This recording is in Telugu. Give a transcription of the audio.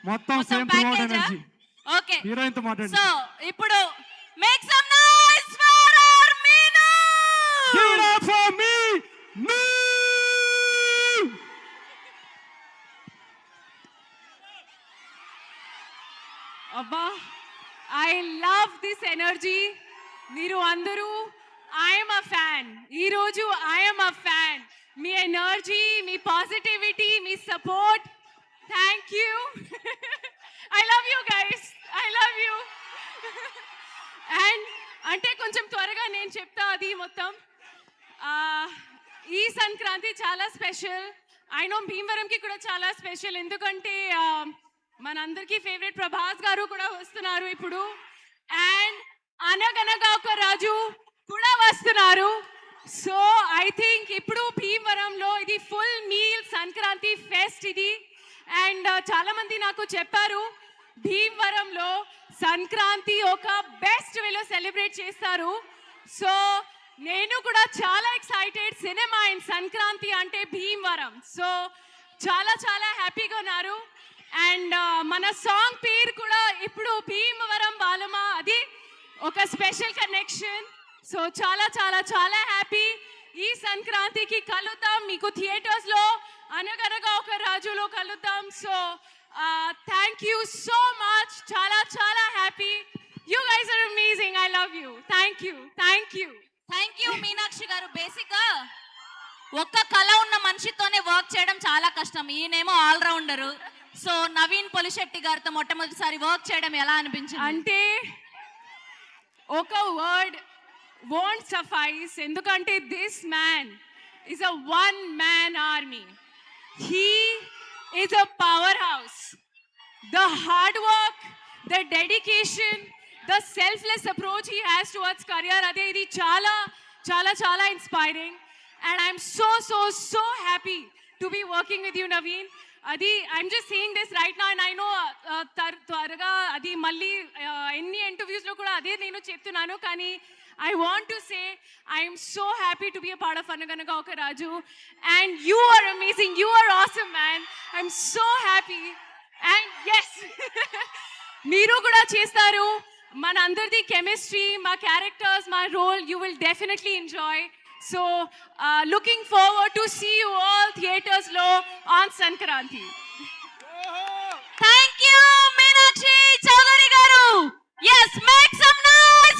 మొత్తం same through out energy. Okay, heroine తో మాట్లాడండి. సో ఇప్పుడు make some noise for hour Meena. Give it up for me. Me. అబ్బా, ఐ లవ్ దిస్ ఎనర్జీ. మీరు అందరూ ఐఎమ్ అ ఫ్యాన్. ఈరోజు I'm a fan. Me energy, me positivity, me support, thank you. I love you guys, I love you. And అంటే కొంచెం త్వరగా నేను చెప్తా అది మొత్తం. ఈ సంక్రాంతి చాలా స్పెషల్. ఐ నో భీమవరంకి కూడా చాలా స్పెషల్, ఎందుకంటే మనందరికీ ఫేవరెట్ ప్రభాస్ గారు కూడా వస్తున్నారు ఇప్పుడు. అండ్ అనగనగా ఒక రాజు కూడా వస్తున్నారు. సో ఐ థింక్ ఇప్పుడు భీమవరంలో ఇది ఫుల్ మీల్ సంక్రాంతి ఫెస్ట్ ఇది. అండ్ చాలా మంది నాకు చెప్పారు భీమవరంలో సంక్రాంతి ఒక బెస్ట్ వేలో సెలబ్రేట్ చేస్తారు. సో నేను కూడా చాలా ఎక్సైటెడ్. సినిమా అండ్ సంక్రాంతి అంటే భీమవరం. సో చాలా చాలా హ్యాపీగా ఉన్నారు. అండ్ మన సాంగ్ పేరు కూడా ఇప్పుడు భీమవరం బాలమా, అది ఒక స్పెషల్ కనెక్షన్. సో చాలా చాలా చాలా హ్యాపీ. ఈ సంక్రాంతికి కలుద్దాం మీకు థియేటర్స్ లో, అనగనగా ఒక రాజులో కలుద్దాం. So thank you so much. చాలా చాలా happy. You guys are amazing. I love you. Thank you, thank you, thank you Meenakshi garu. Basic గా ఒక్క కళ ఉన్న మనిషితోనే వర్క్ చేయడం చాలా కష్టం. ఈయనేమో ఆల్రౌండరు. సో నవీన్ పొలిశెట్టి గారితో మొట్టమొదటిసారి వర్క్ చేయడం ఎలా అనిపించింది? అంటే ఒక వర్డ్ won't suffice, ఎందుకంటే this man is a one man army. He is a powerhouse. The hard work, the dedication, the selfless approach he has towards career, ade idi chala chala chala inspiring. And I'm so happy to be working with you, Naveen. Adi, I'm just saying this right now, and I know త్వరగా అది మళ్ళీ ఎన్ని ఇంటర్వ్యూస్ లో కూడా అదే నేను చెప్తున్నాను, కానీ I want to say I am so happy to be a part of Anaganaga Oka Raju, and you are amazing. You are awesome, man. I'm so happy. And yes, మీరు కూడా చేస్తారు. మన అందరిది కెమిస్ట్రీ, మా క్యారెక్టర్స్, మా role, you will definitely enjoy. So looking forward to see you all theaters lo on Sankranti. Thank you Meenakshi Chaudhary garu. Yes, make some noise.